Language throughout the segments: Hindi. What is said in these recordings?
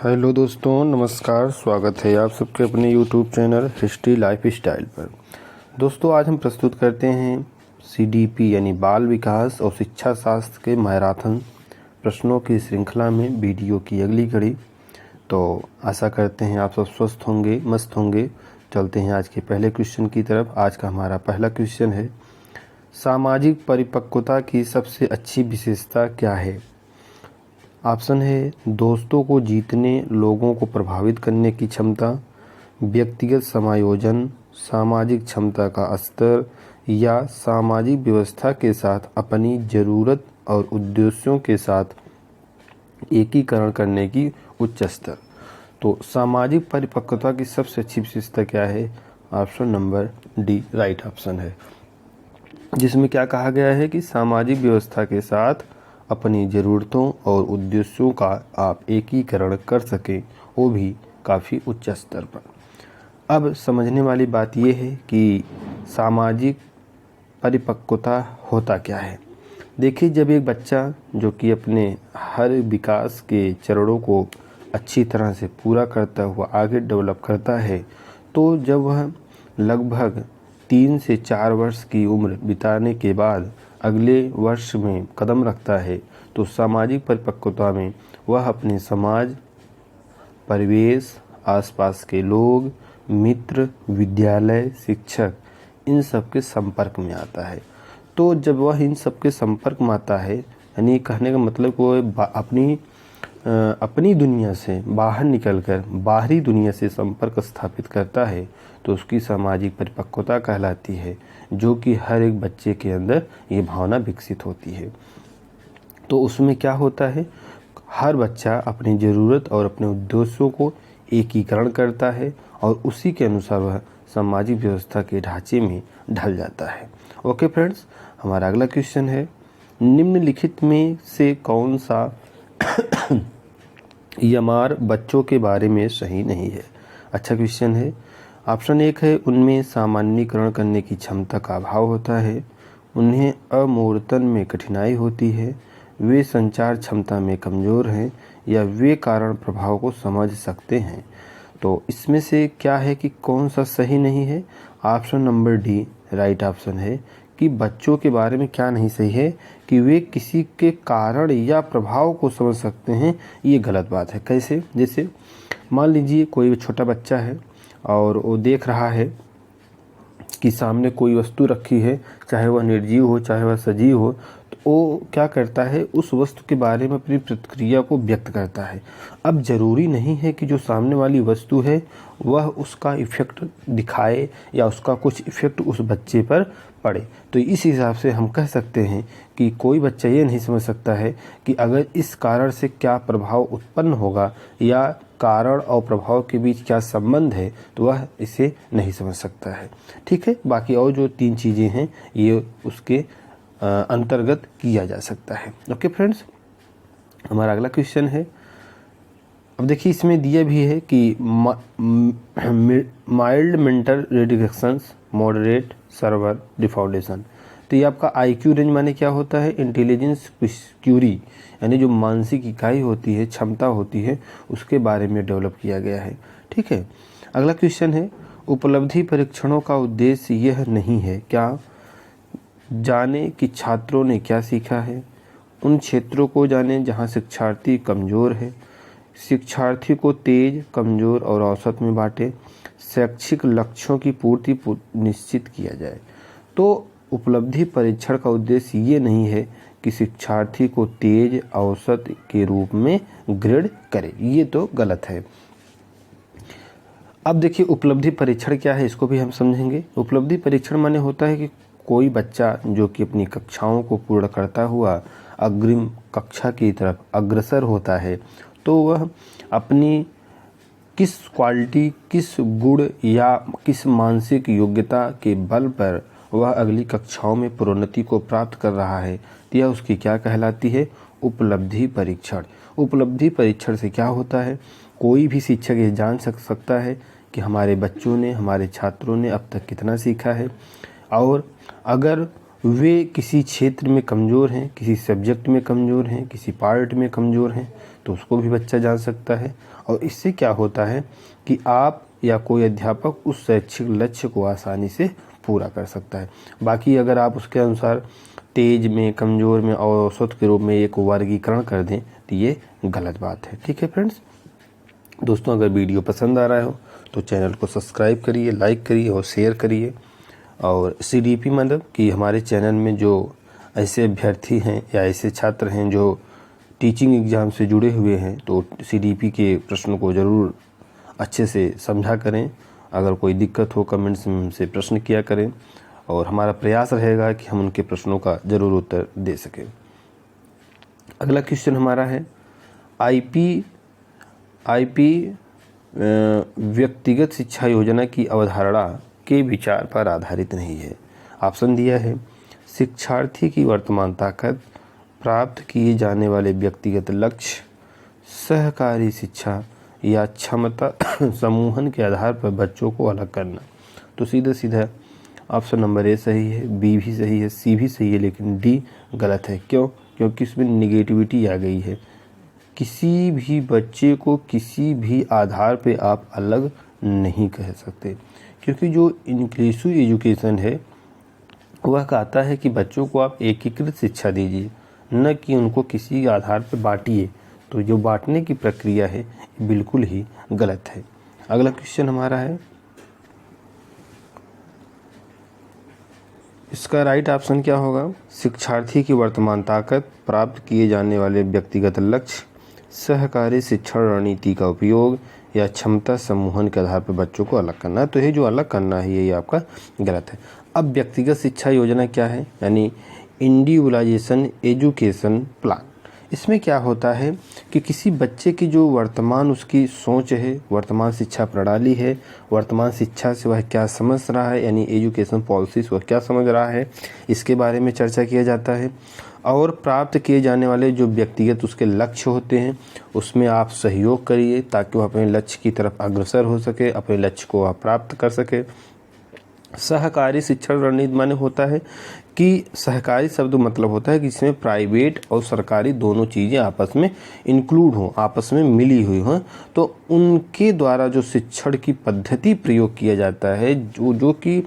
हेलो दोस्तों, नमस्कार। स्वागत है आप सबके अपने YouTube channel history life style पर। दोस्तों, आज हम प्रस्तुत करते हैं सीडीपी यानी बाल विकास और शिक्षा शास्त्र के मैराथन प्रश्नों की श्रृंखला में वीडियो की अगली कड़ी। तो आशा करते हैं आप सब स्वस्थ होंगे, मस्त होंगे। चलते हैं आज के पहले क्वेश्चन की तरफ। आज का हमारा पहला क्वेश्चन है, सामाजिक परिपक्वता की सबसे अच्छी विशेषता क्या है? ऑप्शन है दोस्तों को जीतने, लोगों को प्रभावित करने की क्षमता, व्यक्तिगत समायोजन, सामाजिक क्षमता का स्तर या सामाजिक व्यवस्था के साथ अपनी ज़रूरत और उद्देश्यों के साथ एकीकरण करने की उच्च स्तर। तो सामाजिक परिपक्वता की सबसे अच्छी विशेषता क्या है? Option number D right option है, जिसमें क्या कहा गया है कि सामाजिक व्यवस्था के साथ अपनी ज़रूरतों और उद्देश्यों का आप एकीकरण कर सकें, वो भी काफ़ी उच्च स्तर पर। अब समझने वाली बात यह है कि सामाजिक परिपक्वता होता क्या है। देखिए, जब एक बच्चा जो कि अपने हर विकास के चरणों को अच्छी तरह से पूरा करता हुआ आगे डेवलप करता है, तो जब वह लगभग 3 से 4 वर्ष की उम्र बिताने के बाद अगले वर्ष में कदम रखता है, तो सामाजिक परिपक्वता में वह अपने समाज, परिवेश, आसपास के लोग, मित्र, विद्यालय, शिक्षक, इन सब के संपर्क में आता है। तो जब वह इन सब के संपर्क में आता है, यानी कहने का मतलब वो अपनी दुनिया से बाहर निकलकर बाहरी दुनिया से संपर्क स्थापित करता है, तो उसकी सामाजिक परिपक्वता कहलाती है, जो कि हर एक बच्चे के अंदर ये भावना विकसित होती है। तो उसमें क्या होता है, हर बच्चा अपनी ज़रूरत और अपने उद्देश्यों को एकीकरण करता है और उसी के अनुसार वह सामाजिक व्यवस्था के ढांचे में ढल जाता है। ओके फ्रेंड्स, हमारा अगला क्वेश्चन है, निम्नलिखित में से कौन सा यमार बच्चों के बारे में सही नहीं है? अच्छा क्वेश्चन है। ऑप्शन 1 है, उनमें सामान्यीकरण करने की क्षमता का अभाव होता है, उन्हें अमूर्तन में कठिनाई होती है, वे संचार क्षमता में कमज़ोर हैं, या वे कारण प्रभाव को समझ सकते हैं। तो इसमें से क्या है कि कौन सा सही नहीं है? Option number D right option है कि बच्चों के बारे में क्या नहीं सही है कि वे किसी के कारण या प्रभाव को समझ सकते हैं। ये गलत बात है। कैसे? जैसे मान लीजिए कोई छोटा बच्चा है और वो देख रहा है कि सामने कोई वस्तु रखी है, चाहे वह निर्जीव हो चाहे वह सजीव हो, तो वो क्या करता है, उस वस्तु के बारे में अपनी प्रतिक्रिया को व्यक्त करता है। अब ज़रूरी नहीं है कि जो सामने वाली वस्तु है वह उसका इफ़ेक्ट दिखाए या उसका कुछ इफ़ेक्ट उस बच्चे पर पड़े। तो इस हिसाब से हम कह सकते हैं कि कोई बच्चा ये नहीं समझ सकता है कि अगर इस कारण से क्या प्रभाव उत्पन्न होगा या कारण और प्रभाव के बीच क्या संबंध है, तो वह इसे नहीं समझ सकता है। ठीक है, बाकी और जो 3 चीज़ें हैं ये उसके अंतर्गत किया जा सकता है। ओके फ्रेंड्स, हमारा अगला क्वेश्चन है। अब देखिए, इसमें दिया भी है कि माइल्ड मेंटल रिडिक्शंस, मॉडरेट सर्वर डिफाउंडेशन। तो ये आपका आईक्यू रेंज माने क्या होता है? इंटेलिजेंस क्यूरी, यानी जो मानसिक इकाई होती है, क्षमता होती है, उसके बारे में डेवलप किया गया है। ठीक है, अगला क्वेश्चन है, उपलब्धि परीक्षणों का उद्देश्य यह नहीं है क्या जाने कि छात्रों ने क्या सीखा है, उन क्षेत्रों को जाने जहां शिक्षार्थी कमज़ोर है, शिक्षार्थी को तेज, कमज़ोर और औसत में बांटे, शैक्षिक लक्ष्यों की पूर्ति निश्चित किया जाए। तो उपलब्धि परीक्षण का उद्देश्य ये नहीं है कि शिक्षार्थी को तेज, औसत के रूप में ग्रेड करे, ये तो गलत है। अब देखिए, उपलब्धि परीक्षण क्या है, इसको भी हम समझेंगे। उपलब्धि परीक्षण माने होता है कि कोई बच्चा जो कि अपनी कक्षाओं को पूर्ण करता हुआ अग्रिम कक्षा की तरफ अग्रसर होता है, तो वह अपनी किस क्वालिटी, किस गुण या किस मानसिक योग्यता के बल पर वह अगली कक्षाओं में प्रोन्नति को प्राप्त कर रहा है, यह उसकी क्या कहलाती है? उपलब्धि परीक्षण। उपलब्धि परीक्षण से क्या होता है, कोई भी शिक्षक ये जान सकता है कि हमारे बच्चों ने, हमारे छात्रों ने अब तक कितना सीखा है, और अगर वे किसी क्षेत्र में कमज़ोर हैं, किसी सब्जेक्ट में कमज़ोर हैं, किसी पार्ट में कमज़ोर हैं, तो उसको भी बच्चा जान सकता है। और इससे क्या होता है कि आप या कोई अध्यापक उस शैक्षिक लक्ष्य को आसानी से पूरा कर सकता है। बाकी अगर आप उसके अनुसार तेज में, कमज़ोर में और औसत के रूप में एक वर्गीकरण कर दें तो ये गलत बात है। ठीक है फ्रेंड्स, दोस्तों अगर वीडियो पसंद आ रहा हो तो चैनल को सब्सक्राइब करिए, लाइक करिए और शेयर करिए। और CDP मतलब कि हमारे चैनल में जो ऐसे अभ्यर्थी हैं या ऐसे छात्र हैं जो टीचिंग एग्ज़ाम से जुड़े हुए हैं, तो CDP के प्रश्नों को ज़रूर अच्छे से समझा करें। अगर कोई दिक्कत हो कमेंट्स में हमसे प्रश्न किया करें और हमारा प्रयास रहेगा कि हम उनके प्रश्नों का ज़रूर उत्तर दे सकें। अगला क्वेश्चन हमारा है आईपी व्यक्तिगत शिक्षा योजना की अवधारणा के विचार पर आधारित नहीं है। ऑप्शन दिया है शिक्षार्थी की वर्तमान ताकत, प्राप्त किए जाने वाले व्यक्तिगत लक्ष्य, सहकारी शिक्षा या क्षमता समूहन के आधार पर बच्चों को अलग करना। तो सीधा सीधा ऑप्शन नंबर ए सही है, बी भी सही है, सी भी सही है, लेकिन डी गलत है। क्यों? क्योंकि इसमें निगेटिविटी आ गई है। किसी भी बच्चे को किसी भी आधार पे आप अलग नहीं कह सकते, क्योंकि जो इंक्लूसिव एजुकेशन है वह कहता है कि बच्चों को आप एकीकृत शिक्षा दीजिए, न कि उनको किसी आधार पर बांटिए। तो जो बांटने की प्रक्रिया है बिल्कुल ही गलत है। अगला क्वेश्चन हमारा है, इसका राइट ऑप्शन क्या होगा? शिक्षार्थी की वर्तमान ताकत, प्राप्त किए जाने वाले व्यक्तिगत लक्ष्य, सहकारी शिक्षण रणनीति का उपयोग या क्षमता समूहन के आधार पर बच्चों को अलग करना। तो ये जो अलग करना है ये आपका गलत है। अब व्यक्तिगत शिक्षा योजना क्या है? यानी इंडिविजुअलाइजेशन एजुकेशन प्लान। इसमें क्या होता है कि किसी बच्चे की जो वर्तमान उसकी सोच है, वर्तमान शिक्षा प्रणाली है, वर्तमान शिक्षा से वह क्या समझ रहा है, यानी एजुकेशन पॉलिसी से वह क्या समझ रहा है, इसके बारे में चर्चा किया जाता है। और प्राप्त किए जाने वाले जो व्यक्तिगत उसके लक्ष्य होते हैं उसमें आप सहयोग करिए ताकि वह अपने लक्ष्य की तरफ अग्रसर हो सके, अपने लक्ष्य को वह प्राप्त कर सके। सहकारी शिक्षण रणनीति माने होता है कि सहकारी शब्द मतलब होता है कि इसमें प्राइवेट और सरकारी दोनों चीज़ें आपस में इंक्लूड हों, आपस में मिली हुई हों, तो उनके द्वारा जो शिक्षण की पद्धति प्रयोग किया जाता है, जो कि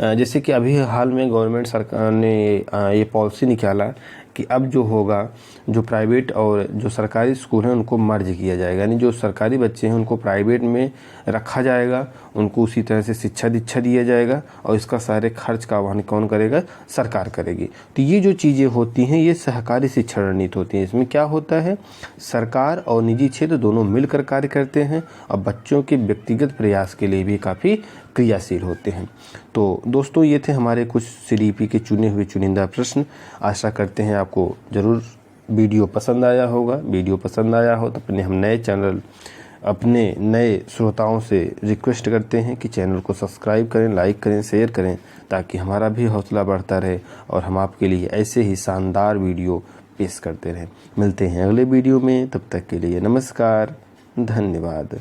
जैसे कि अभी हाल में गवर्नमेंट सरकार ने ये पॉलिसी निकाला कि अब जो होगा, जो प्राइवेट और जो सरकारी स्कूल हैं उनको मर्ज किया जाएगा, यानी जो सरकारी बच्चे हैं उनको प्राइवेट में रखा जाएगा, उनको उसी तरह से शिक्षा दीक्षा दिया जाएगा और इसका सारे खर्च का वहन कौन करेगा? सरकार करेगी। तो ये जो चीज़ें होती हैं ये सहकारी शिक्षा रणनीति होती है। इसमें क्या होता है, सरकार और निजी क्षेत्र दोनों मिलकर कार्य करते हैं और बच्चों के व्यक्तिगत प्रयास के लिए भी काफ़ी क्रियाशील होते हैं। तो दोस्तों ये थे हमारे कुछ CDP के चुने हुए चुनिंदा प्रश्न। आशा करते हैं आपको ज़रूर वीडियो पसंद आया होगा। वीडियो पसंद आया हो तो अपने नए श्रोताओं से रिक्वेस्ट करते हैं कि चैनल को सब्सक्राइब करें, लाइक करें, शेयर करें, ताकि हमारा भी हौसला बढ़ता रहे और हम आपके लिए ऐसे ही शानदार वीडियो पेश करते रहें। मिलते हैं अगले वीडियो में, तब तक के लिए नमस्कार, धन्यवाद।